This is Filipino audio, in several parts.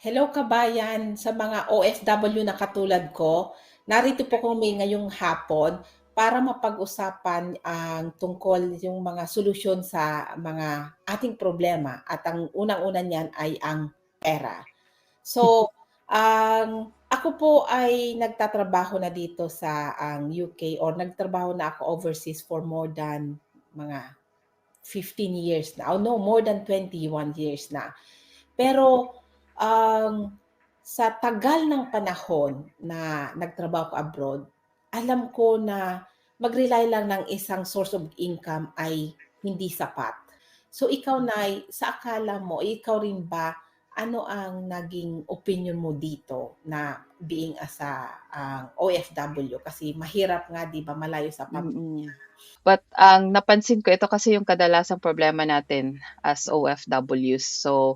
Hello kabayan sa mga OFW na katulad ko. Narito po kami ngayong hapon para mapag-usapan ang tungkol yung mga solusyon sa mga ating problema at ang unang-una niyan ay ang pera. So, ako po ay nagtatrabaho na dito sa ang UK or nagtrabaho na ako overseas for more than mga 15 years na. Oh no, more than 21 years na. Pero sa tagal ng panahon na nagtrabaho ko abroad, alam ko na mag-rely lang ng isang source of income ay hindi sapat. So ikaw, Nay, sa akala mo, ikaw rin ba, ano ang naging opinion mo dito na being as a OFW? Kasi mahirap nga, di ba, malayo sa pamilya. Mm. But ang napansin ko, ito kasi yung kadalasang problema natin as OFWs. So,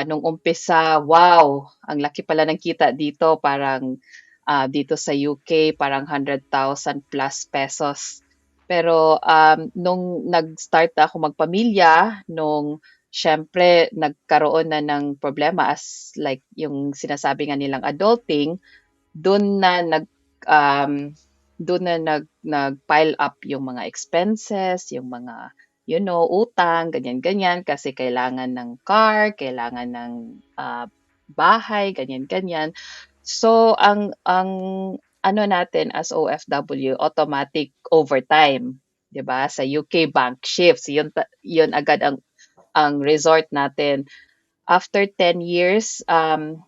nung umpisa, wow, ang laki pala ng kita dito. Parang dito sa UK, parang 100,000 plus pesos. Pero nung nag-start na ako magpamilya, nung syempre nagkaroon na ng problema as like yung sinasabi nga nilang adulting, dun na um, nag-pile up yung mga expenses, yung mga, utang, ganyan-ganyan, kasi kailangan ng car, kailangan ng bahay, ganyan-ganyan. So, ang ano natin as OFW, automatic overtime, 'di ba? Sa UK bank shifts, yun agad ang resort natin. After 10 years, ano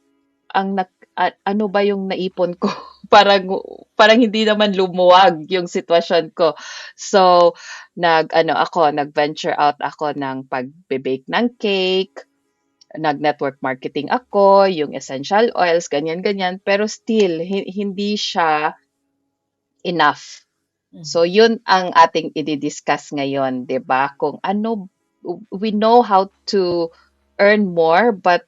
ba yung naipon ko? Parang hindi naman lumuwag yung sitwasyon ko. So, nag-venture out ako ng pagbe-bake ng cake, nag-network marketing ako, yung essential oils, ganyan-ganyan. Pero still, hindi siya enough. Mhm. So, yun ang ating i-discuss ngayon, 'di ba? Kung ano, we know how to earn more, but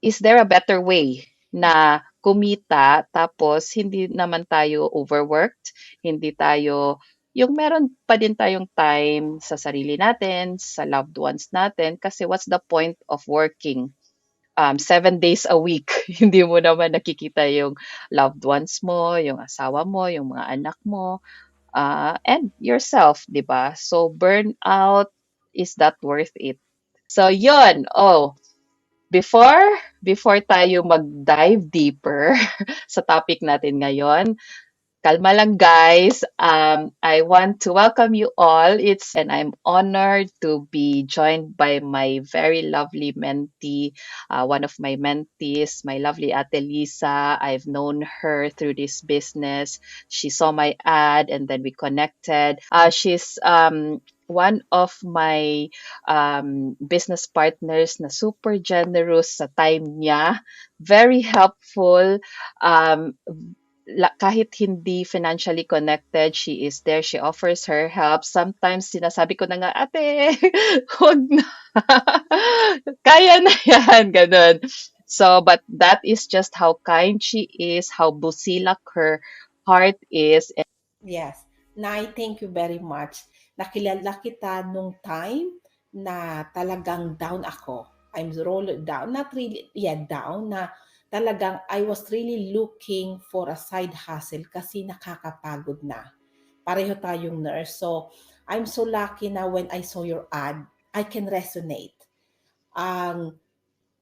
is there a better way na kumita tapos hindi naman tayo overworked, hindi tayo yung meron pa din tayong time sa sarili natin, sa loved ones natin, kasi what's the point of working 7 days a week? Hindi mo naman nakikita yung loved ones mo, yung asawa mo, yung mga anak mo, and yourself, 'di ba? So burnout, is that worth it? So yun, before before tayo mag-dive deeper sa topic natin ngayon, kalma lang guys. I want to welcome you all. And I'm honored to be joined by my very lovely mentee, one of my mentees, my lovely Ate Lisa. I've known her through this business. She saw my ad and then we connected. She's one of my business partners na super generous sa time niya, very helpful, um, kahit hindi financially connected, she is there, she offers her help. Sometimes sinasabi ko na nga, ate, huwag na. Kaya na yan, ganun. So, but that is just how kind she is, how busilak her heart is. Yes. Nay, thank you very much. Nakilala kita nung time na talagang down ako. I'm roll down. Not really, yeah, down na talagang I was really looking for a side hustle kasi nakakapagod na. Pareho tayong nurse. So, I'm so lucky na when I saw your ad, I can resonate. Ang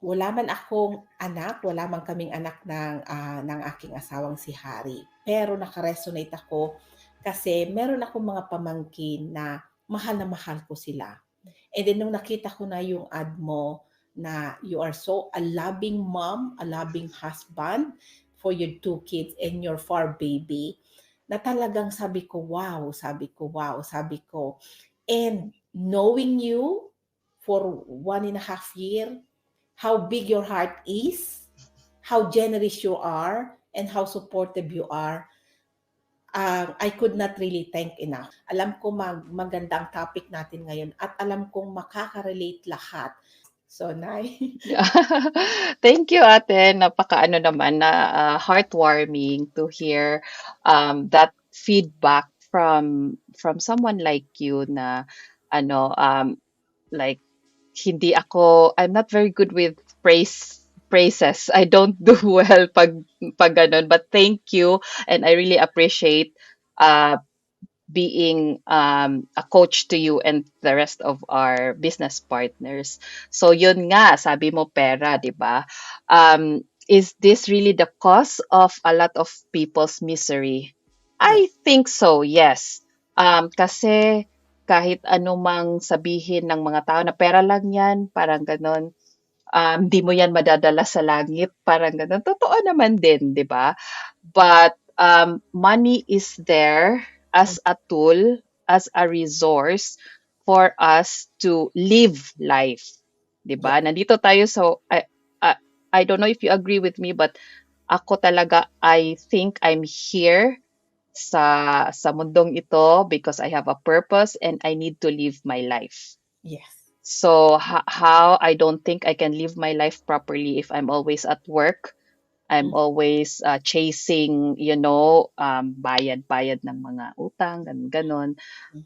wala man akong anak, wala man kaming anak ng aking asawang si Harry. Pero naka-resonate ako kasi meron akong mga pamangkin na mahal ko sila. And then nung nakita ko na yung ad mo na you are so a loving mom, a loving husband for your two kids and your four baby, na talagang sabi ko. And knowing you for 1.5 year, how big your heart is, how generous you are, and how supportive you are, I could not really thank enough. Alam ko magandang topic natin ngayon at alam kong makaka-relate lahat. So, Nay. Thank you, ate. Napaka-ano naman na heartwarming to hear that feedback from someone like you na ano like I'm not very good with praise praises. I don't do well pag ganun. But thank you, and I really appreciate uh being a coach to you and the rest of our business partners. So yun nga, sabi mo pera, 'di ba? Is this really the cause of a lot of people's misery? Yes. I think so, yes. Kasi kahit anumang sabihin ng mga tao na pera lang 'yan, parang gano'n. Di mo 'yan madadala sa langit, parang gano'n. Totoo naman din, 'di ba? But money is there Mm. as a tool, as a resource for us to live life, 'di Yes. ba? Nandito tayo so I I don't know if you agree with me, but ako talaga I think I'm here sa mundong ito because I have a purpose and I need to live my life. Yes. So how I don't think I can live my life properly if I'm always at work. I'm Mm. always chasing, bayad-bayad ng mga utang, ganun, ganon.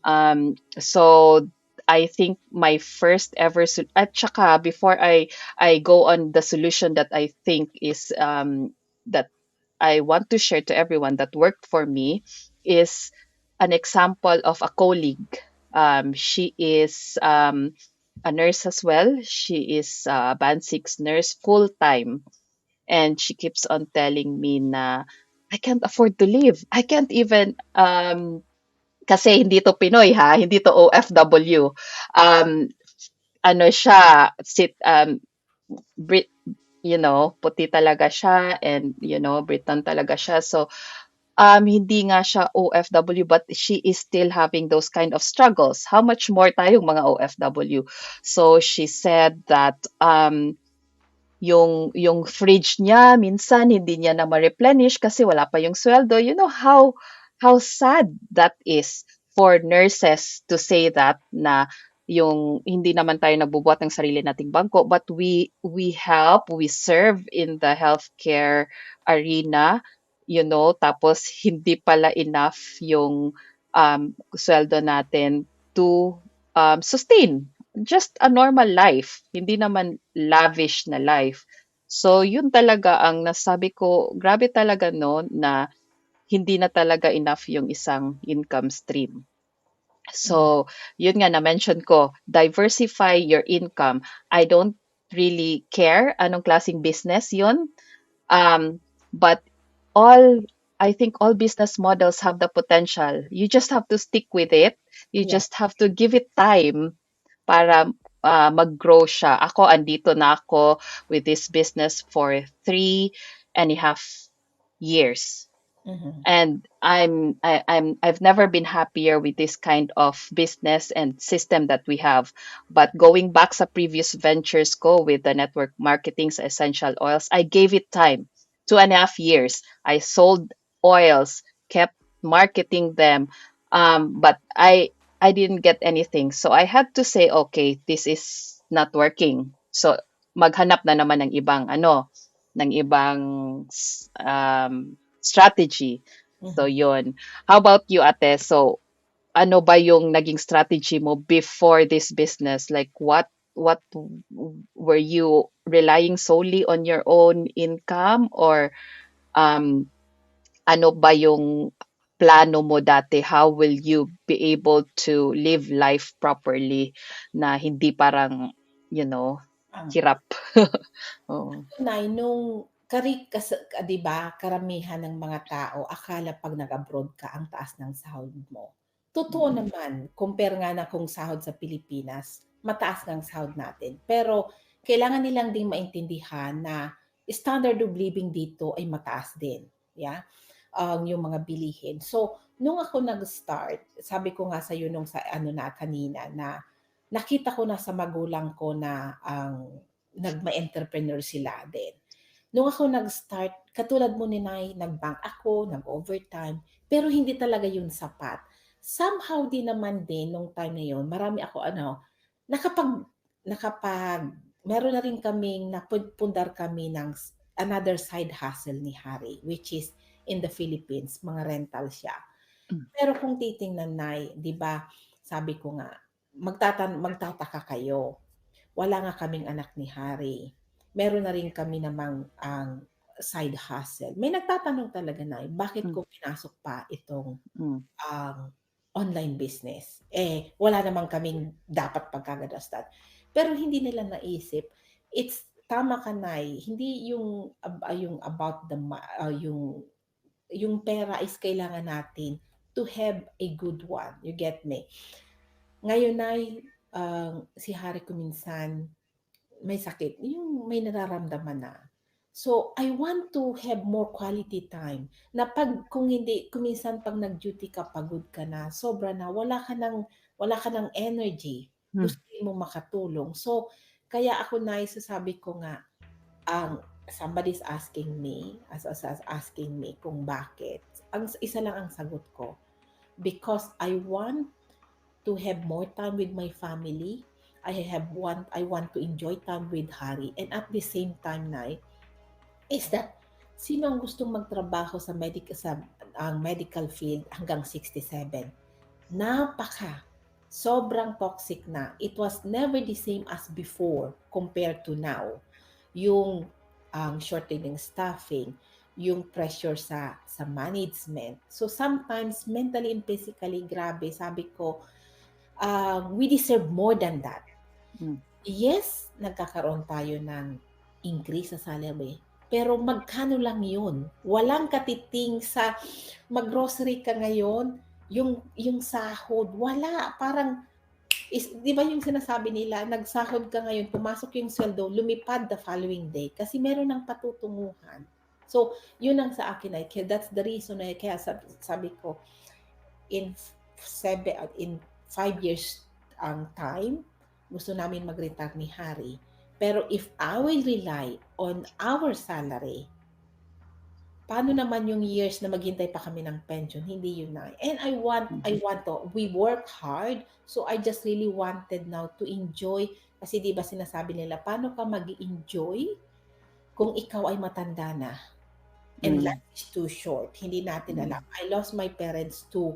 Mm. So I think my first ever at saka before I go on the solution that I think is that I want to share to everyone that worked for me is an example of a colleague. She is a nurse as well. She is a band 6 nurse full time, and she keeps on telling me na I can't afford to live. I can't even kasi hindi to Pinoy ha, hindi to OFW. Um ano siya, Brit puti talaga siya, and Briton talaga siya. So hindi nga siya OFW, but she is still having those kind of struggles. How much more tayong mga OFW? So she said that yung fridge niya minsan hindi niya na ma-replenish kasi wala pa yung sweldo. You know how sad that is for nurses to say that na yung hindi naman tayo nagbubuhat ng sarili nating bangko, but we help, we serve in the healthcare arena, tapos hindi pala enough yung sweldo natin to sustain just a normal life, hindi naman lavish na life. So, yun talaga ang nasabi ko, grabe talaga no na hindi na talaga enough yung isang income stream. Yeah. So, yun nga na-mention ko, diversify your income. I don't really care anong klaseng business yun. But all I think all business models have the potential. You just have to stick with it. You Yeah. just have to give it time para mag-grow siya. Ako, andito na ako with this business for 3.5 years. Mhm. And I've never been happier with this kind of business and system that we have. But going back sa previous ventures ko with the network marketing sa essential oils, I gave it time. 2.5 years. I sold oils, kept marketing them, but I didn't get anything. So I had to say, okay, this is not working. So maghanap na naman ng ibang strategy. So, Mhm. yun. How about you, Ate? So, ano ba yung naging strategy mo before this business? Like, what were you relying solely on your own income, or um, ano ba yung plano mo dati? How will you be able to live life properly na hindi parang, you know, Um, hirap? Oo. Tunay nung 'di ba, karamihan ng mga tao akala 'pag nag-abroad ka ang taas ng sahod mo. Totoo Mm. naman, compare nga na kung sahod sa Pilipinas, mataas ng sahod natin. Pero kailangan nilang ding maintindihan na standard of living dito ay mataas din, yeah, yung mga bilihin. So, nung ako nag-start, sabi ko nga sa'yo nung sa ano na kanina na nakita ko na sa magulang ko na ang entrepreneur sila din. Nung ako nag-start, katulad mo ni Nay, nag-bank ako, nag-overtime, pero hindi talaga yun sapat. Somehow din naman din nung time na yun, marami ako nakapag nakapag meron na rin kaming napundar kami ng another side hustle ni Harry, which is in the Philippines, mga rental siya. Mm. Pero kung titingnan, Nay, 'di ba, sabi ko nga, magtataka kayo, wala nga kaming anak ni Harry. meron na rin kami namang ang side hustle. May nagtatanong talaga na, bakit Mm, ko pinasok pa itong mm, um, online business. Eh, wala naman kaming dapat pagkagagastan. Pero hindi nila naisip, it's tama ka Nay, hindi yung about yung pera is kailangan natin to have a good one. You get me? Ngayon ay si Hari ko minsan may sakit, yung may nararamdaman na. So, I want to have more quality time. Na kung hindi, kung minsan pag nag-duty ka, pagod ka na, sobra na, wala ka ng energy. mm, Gusto mo makatulong. So, kaya ako na sasabi ko nga, somebody's asking me, as asking me kung bakit. Ang isa lang ang sagot ko. Because to have more time with my family. I want to enjoy time with Harry, and at the same time na is that sino ang gustong magtrabaho sa ang medical field hanggang 67? Napaka sobrang toxic na. It was never the same as before compared to now. Yung ang shortage ng staffing, yung pressure sa management. So sometimes mentally and physically grabe, sabi ko, we deserve more than that. mm. Yes, nagkakaroon tayo ng increase sa salary, pero magkano lang yun? Walang katiting sa mag-grocery ka ngayon, yung sahod, wala. Parang, 'di ba yung sinasabi nila, nagsahod ka ngayon, pumasok yung sweldo, lumipad the following day kasi meron ng patutunguhan. So, yun ang sa akin ay, that's the reason ay, kaya sabi ko, in 5 years ang time, gusto namin mag-retire ni Harry. Pero if I will rely on our salary, paano naman yung years na maghintay pa kami ng pension? Hindi yun na. And Mhm. we work hard, so I just really wanted now to enjoy. Kasi di ba sinasabi nila, paano ka mag-enjoy kung ikaw ay matanda na? And Mm. life is too short. Hindi natin Mm. alam. I lost my parents too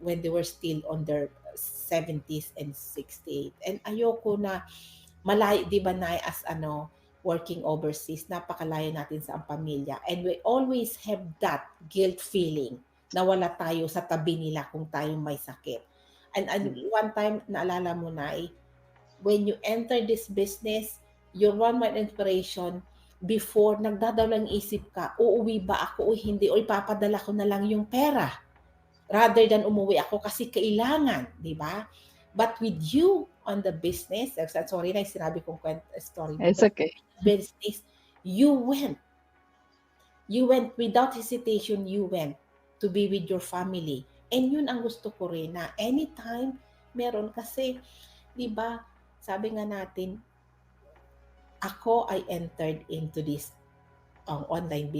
when they were still on their 70s and 68. And ayoko na malayo, di ba na as working overseas, napakalayo natin sa ang pamilya. And we always have that guilt feeling na wala tayo sa tabi nila kung tayo may sakit. And Mm. one time, naalala mo na when you enter this business, your one man inspiration, before, nagdadaw lang isip ka, uuwi ba ako o hindi, o ipapadala ko na lang yung pera rather than umuwi ako kasi kailangan, di ba? But with you on the business, sorry na sinabi kong story mo, It's but okay. business, you went. You went without hesitation, you went to be with your family. And yun ang gusto ko rin na anytime meron kasi, di ba, sabi nga natin, I entered into this our online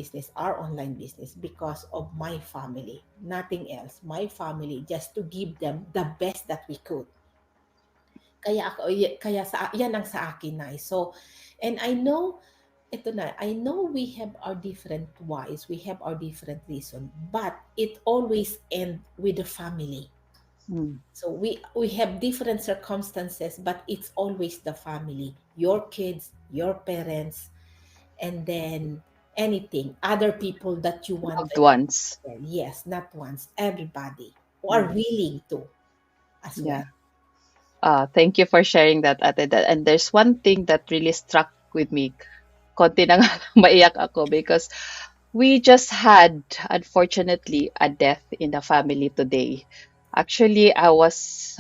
business because of my family. Nothing else. My family, just to give them the best that we could. Kaya yan ang sa akin na. So, and I know we have our different whys, we have our different reason, but it always end with the family. Mm. So we have different circumstances, but it's always the family, your kids, your parents, and then anything, other people that you Loved wanted. ones. Yes, not once, everybody who are Mm. willing to as well. Yeah. Thank you for sharing that, Ate. And there's one thing that really struck with me. Konti na nga lang maiyak ako because we just had, unfortunately, a death in the family today. Actually, I was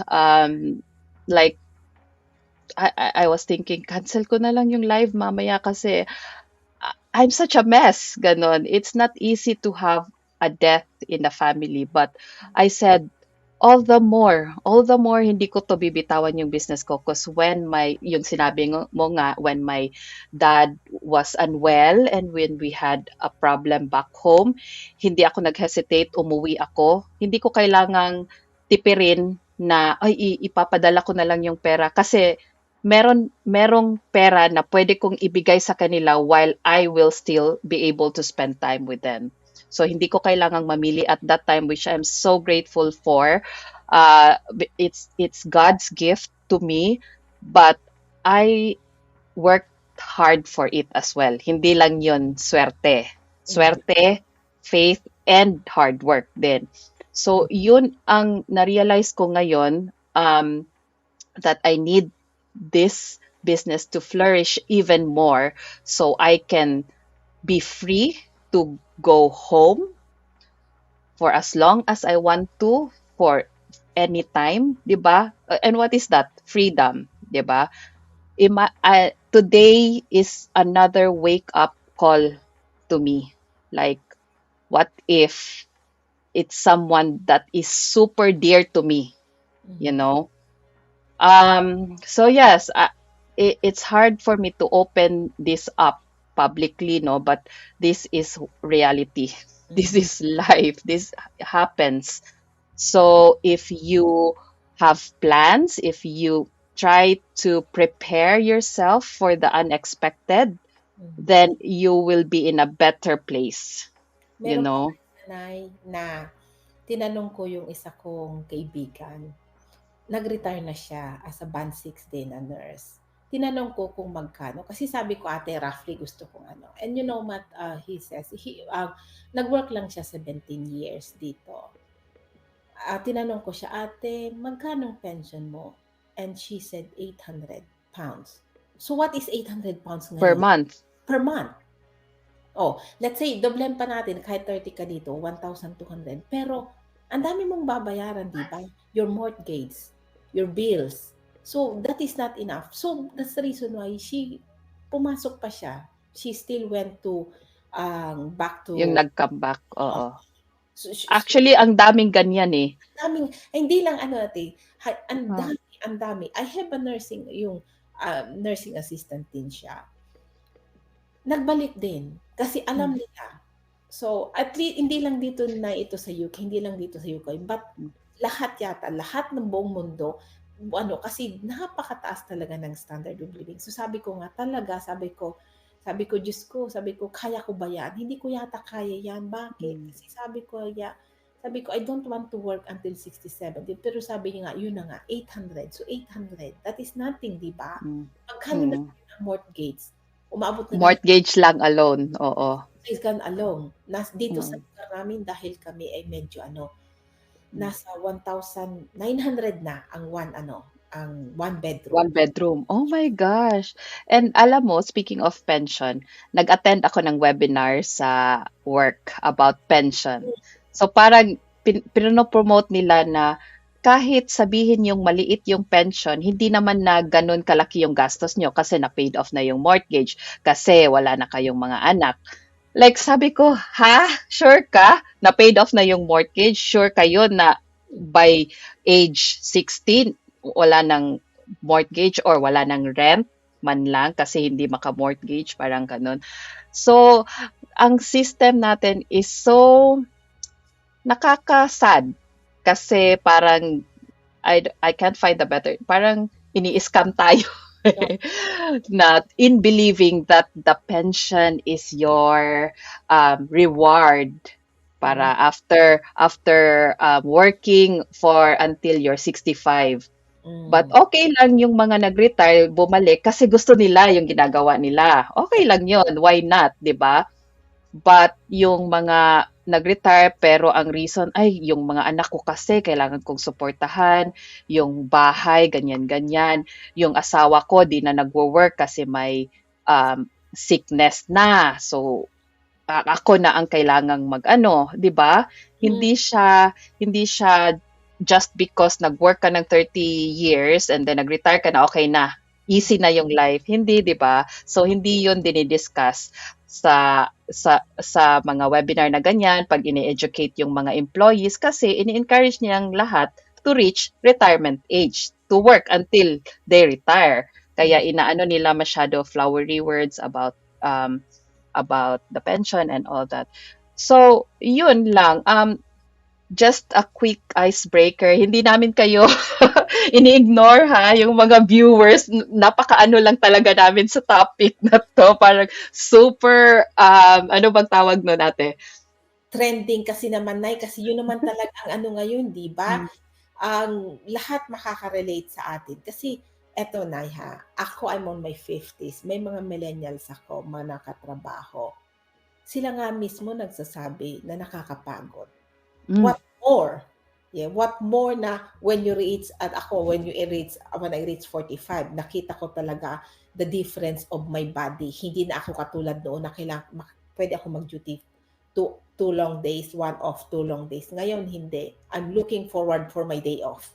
like I was thinking cancel ko na lang yung live mamaya kasi I'm such a mess, ganon. It's not easy to have a death in the family, but I said, all the more hindi ko to bibitawan yung business ko because yung sinabi mo nga, when my dad was unwell and when we had a problem back home, hindi ako nag-hesitate, umuwi ako. Hindi ko kailangang tipirin na, ay, ipapadala ko na lang yung pera kasi merong pera na pwede kong ibigay sa kanila while I will still be able to spend time with them. So hindi ko kailangang mamili at that time, which I'm so grateful for. It's God's gift to me, but I worked. hard for it as well. Hindi lang yun swerte. Mm, Swerte, faith, and hard work din. So, yun ang na-realize ko ngayon, that I need this business to flourish even more so I can be free to go home for as long as I want to, for any time, 'di ba? And what is that? Freedom, 'di ba? Today is another wake up call to me. Like, what if it's someone that is super dear to me, you mm, know? So yes, it's hard for me to open this up publicly, no, but this is reality. This mm. is life. This happens. So if you have plans, if you try to prepare yourself for the unexpected, Mm. then you will be in a better place, you Meron pa know? nga Nay, na tinanong ko yung isa kong kaibigan. Nag-retire na siya as a band 6 din na nurse. Tinanong ko kung magkano kasi sabi ko, "Ate, roughly gusto kong ano." And you know what, he says, nag-work lang siya 17 years dito. Tinanong ko siya, "Ate, magkano ang pension mo?" And she said, ₱800. So what is ₱800 Per ngayon? month. Per month. Oh, let's say doblen pa natin kahit 30 ka dito, 1,200. Pero ang dami mong babayaran, 'di ba? Your mortgage, your bills. So that is not enough. So that's the reason why pumasok pa siya. She still went to back Yung to nag-come back, oh, oo. so, Actually, ang daming ganyan eh. daming ay hindi lang ano ate, ang Ah, dami, ang dami. I have a nursing assistant din siya. Nagbalik din, kasi alam mm, nila. So, at least hindi lang dito na ito sa UK, hindi lang dito sa UK, but mm, lahat yata, lahat ng buong mundo, ano, kasi napakataas talaga ng standard of living. So, sabi ko nga talaga, sabi ko, Diyos ko, sabi ko, kaya ko ba yan? Hindi ko yata kaya yan. Bakit? mm, Kasi sabi ko, I don't want to work until 60, 70. Pero sabi niya nga, yun na nga, 800. So, 800, that is nothing, di ba? mm, Magkano na mm. ang mortgage? Umabot na ng Mortgage lang alone, oo. Please can alone. Dito sa Mm, lugar namin dahil kami ay medyo ano, mm. nasa 1,900 na ang one bedroom. One bedroom. Oh my gosh. And alam mo, speaking of pension, nag-attend ako ng webinar sa work about pension. So parang pinopromote nila na kahit sabihin yung maliit yung pension, hindi naman na ganun kalaki yung gastos nyo kasi na-paid off na yung mortgage, kasi wala na kayong mga anak. Like sabi ko, ha? Sure ka? Na paid off na yung mortgage? Sure kayo na by age 16, wala ng mortgage or wala ng rent man lang kasi hindi maka-mortgage, parang ganun. So, ang system natin is so nakakasad kasi parang I can't find the better. Parang ini-scam tayo No? na in believing that the pension is your reward para Mm, after working for until you're 65. But mm, okay lang yung mga nag-retire bumalik kasi gusto nila yung ginagawa nila. Okay lang yun. Why not, 'di ba? But yung mga nag-retire pero ang reason ay yung mga anak ko kasi kailangan kong suportahan, yung bahay ganyan-ganyan, yung asawa ko di na nagwo-work kasi may sickness na. So ako na ang kailangang mag-ano, 'di ba? mm, Hindi siya just because nag-work ka ng 30 years and then nag-retire ka na okay na. Easy na yung life. Hindi, 'di ba? So hindi 'yun dinidiscuss sa mga webinar na ganyan pag ini-educate yung mga employees kasi ini-encourage niyang lahat to reach retirement age, to work until they retire. mm. Kaya inaano nila masyado flowery words about the pension and all that. So, yun lang. Just a quick icebreaker. Hindi namin kayo ini-ignore ha, yung mga viewers. Napakaano lang talaga namin sa topic na to. Parang super, ano bang tawag no natin? Trending kasi naman Nay, kasi yun naman talaga ang ano ngayon, 'di ba? Mm, Ang lahat makaka-relate sa atin kasi Eto na ako I'm on my 50s, may mga millennials ako, mga nakatrabaho. Sila nga mismo nagsasabi na nakakapagod. Mm. What more? Yeah, what more na when you reach at ako when I reach 45, nakita ko talaga the difference of my body. Hindi na ako katulad noon na pwede ako mag-duty two long days, one off, 2 long days. Ngayon hindi. I'm looking forward for my day off.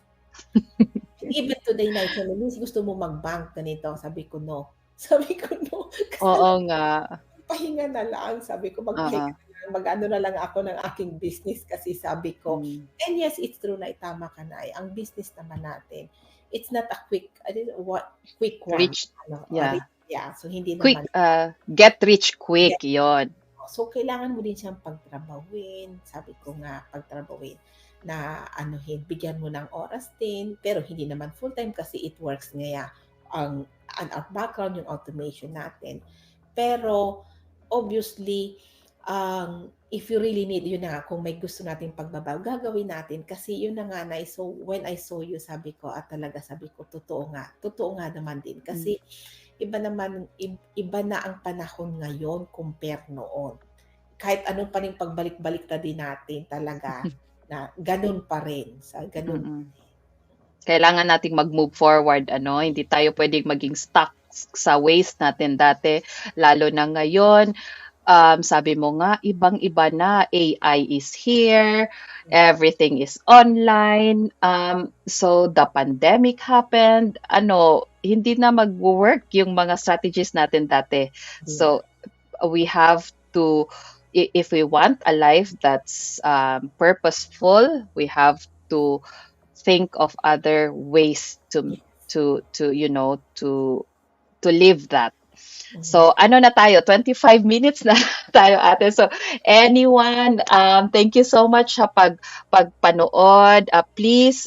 Even today night, Miss, gusto mo mag-bank ganito? Sabi ko, no. Sabi ko, no. Oo Kasi nga. pahinga na lang. Sabi ko, magpahinga Oo. na lang. Mag-ano na lang ako ng aking business kasi sabi ko, Mm. and yes, it's true na tama ka na. Ang business naman natin, it's not a quick one. Rich, Or yeah. yeah, so hindi Quick, naman. get rich Yeah. quick, yon. So, kailangan mo din siyang pagtrabawin. Sabi ko nga, pagtrabawin na bigyan mo ng oras din, pero hindi naman full-time kasi it works nga ang our background, yung automation natin. Pero, obviously, if you really need, yun na nga, kung may gusto natin pagbabago, gagawin natin. Kasi yun na nga, so when I saw you, sabi ko, sabi ko, totoo nga naman din. Kasi, iba na ang panahon ngayon compare noon. Kahit anong pa ring pagbalik-balik na din natin talaga na ganun pa rin. Mm. Kailangan nating mag-move forward, hindi tayo pwedeng maging stuck sa ways natin dati, lalo na ngayon. Sabi mo nga, ibang-iba na, AI is here, everything is online. So the pandemic happened, hindi na mag-work yung mga strategies natin dati. So we have to, if we want a life that's purposeful, we have to think of other ways to live that. So, na tayo? 25 minutes na tayo, ate. So, anyone, thank you so much sa pagpanood. Please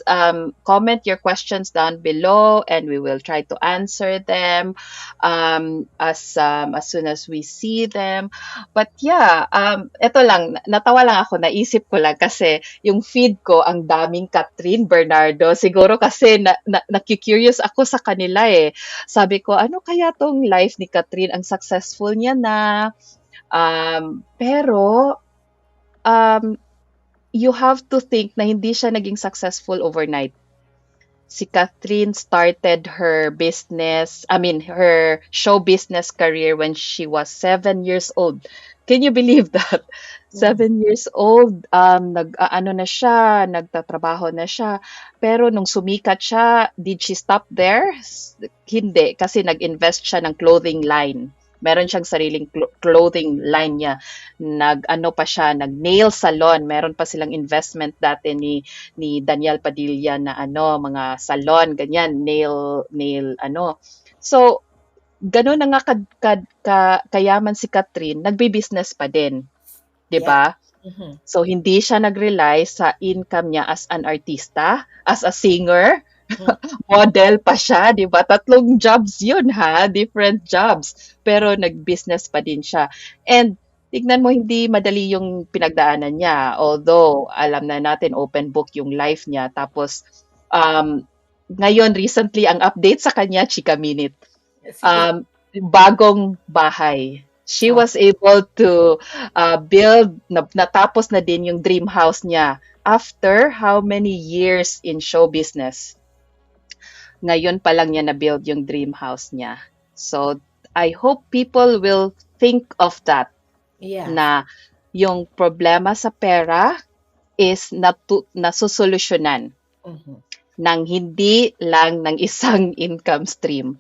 comment your questions down below and we will try to answer them as soon as we see them. But yeah, ito lang, natawa lang ako, naisip ko lang kasi yung feed ko, ang daming Catherine Bernardo. Siguro kasi nakikurious ako sa kanila eh. Sabi ko, ano kaya tong life ni Catherine? Ang successful niya na. Pero, you have to think na hindi siya naging successful overnight. Si Catherine started her show business career when she was 7 years old. Can you believe that? 7 years old, nagtatrabaho na siya. Pero nung sumikat siya, did she stop there? Hindi, kasi nag-invest siya ng clothing line. Meron siyang sariling clothing line niya. Nag-nail salon. Meron pa silang investment dati ni Daniel Padilla na mga salon, ganyan, nail. So, gano'n na nga kayaman si Catherine, nagbi-business pa din. 'Di ba? So, hindi siya nag-rely sa income niya as an artista, as a singer, model pa siya, 'di ba? 3 jobs 'yun different jobs. Pero nag-business pa din siya. And tignan mo, hindi madali yung pinagdaanan niya. Although, alam na natin, open book yung life niya. Tapos, ngayon, recently, ang update sa kanya, Chika Minute. Bagong bahay. She was able to build, natapos na din yung dream house niya after how many years in show business. Ngayon pa lang niya na-build yung dream house niya. So, I hope people will think of that. Yeah. Na yung problema sa pera is nasusolusyonan ng hindi lang ng isang income stream.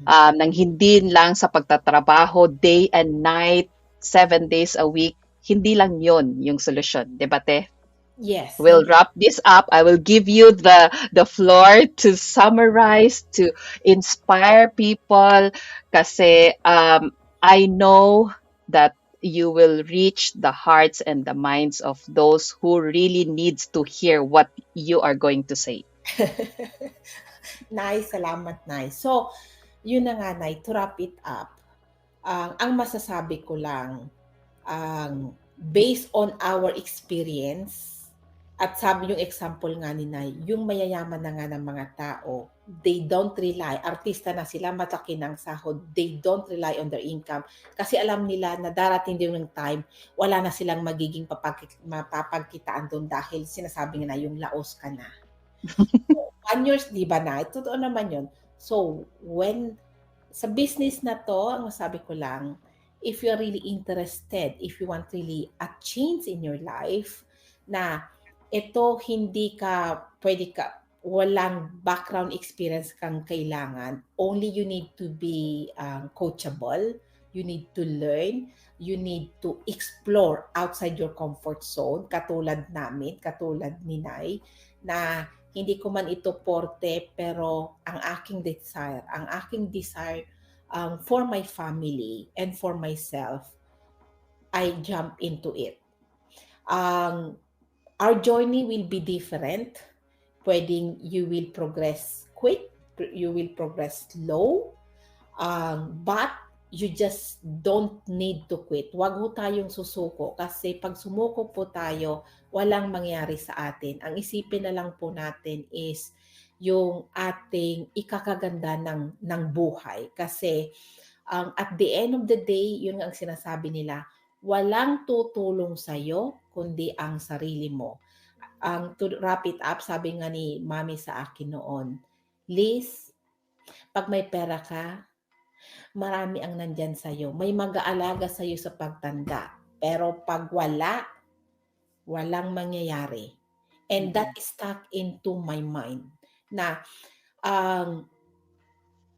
Ng hindi lang sa pagtatrabaho, day and night, 7 days a week. Hindi lang yon yung solusyon. Diba, te? Yes. We'll wrap this up. I will give you the floor to summarize, to inspire people. Kasi I know that you will reach the hearts and the minds of those who really needs to hear what you are going to say. Nice, salamat, nice. So, yun na nga, Nay, to wrap it up, ang masasabi ko lang, based on our experience, At sabi yung example nga ni Nay, yung mayayaman na nga ng mga tao, they don't rely, artista na sila, mataki ng sahod, they don't rely on their income kasi alam nila na darating din yung time, wala na silang magiging mapapagkitaan doon dahil sinasabi nga na yung laos ka na. 1 years, di ba na? Totoo naman yun. So, sa business na to, ang masabi ko lang, if you're really interested, if you want really a change in your life, na ito hindi ka, pwede ka, walang background experience kang kailangan. Only you need to be coachable. You need to learn. You need to explore outside your comfort zone. Katulad namin, katulad ni Nay, na hindi ko man ito porte, pero ang aking desire for my family and for myself, I jump into it. Um, our journey will be different. Pwedeng you will progress quick, you will progress slow, but you just don't need to quit. Huwag ho tayong susuko kasi pag sumuko po tayo, walang mangyari sa atin. Ang isipin na lang po natin is yung ating ikakaganda ng buhay. Kasi at the end of the day, yun ang sinasabi nila, walang tutulong sa'yo kundi ang sarili mo. To wrap it up, sabi nga ni Mami sa akin noon, Liz, pag may pera ka, marami ang nandyan sa'yo. May mag-aalaga sa'yo sa pagtanda. Pero pag wala, walang mangyayari. And that Mm-mm. is stuck into my mind na um,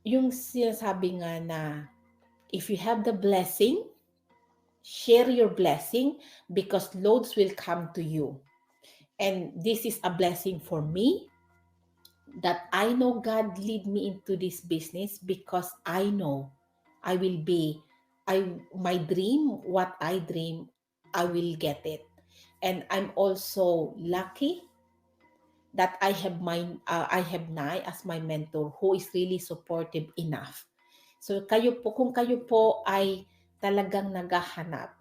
yung sinasabi nga na if you have the blessing, share your blessing because loads will come to you. And this is a blessing for me that I know God lead me into this business because I know I will be my dream, what I dream, I will get it. And I'm also lucky that I have Nai as my mentor who is really supportive enough. So kung kayo po ay talagang naghahanap.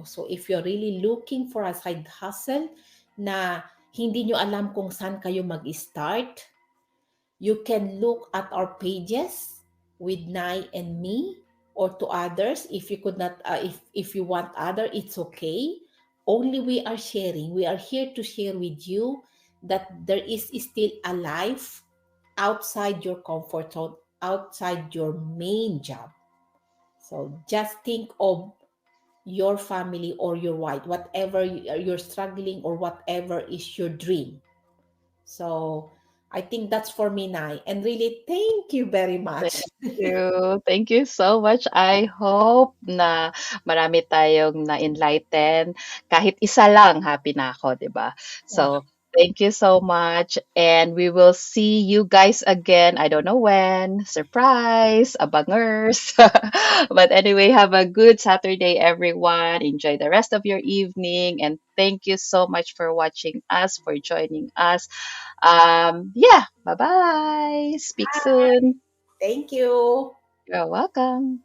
So if you're really looking for a side hustle na hindi nyo alam kung saan kayo mag-start, you can look at our pages with Nai and me or to others. If you could not, if you want other, it's okay. Only we are sharing. We are here to share with you that there is still a life outside your comfort zone, outside your main job. So just think of your family or your wife, whatever you're struggling or whatever is your dream. So I think that's for me, Nai. And really, thank you very much. Thank you. Thank you so much. I hope na marami tayong na-enlighten. Kahit isa lang, happy na ako, 'di ba? Wow. So, thank you so much. And we will see you guys again. I don't know when. Surprise, abangers. But anyway, have a good Saturday, everyone. Enjoy the rest of your evening. And thank you so much for watching us, for joining us. Yeah, bye bye. Speak soon. Thank you. You're welcome.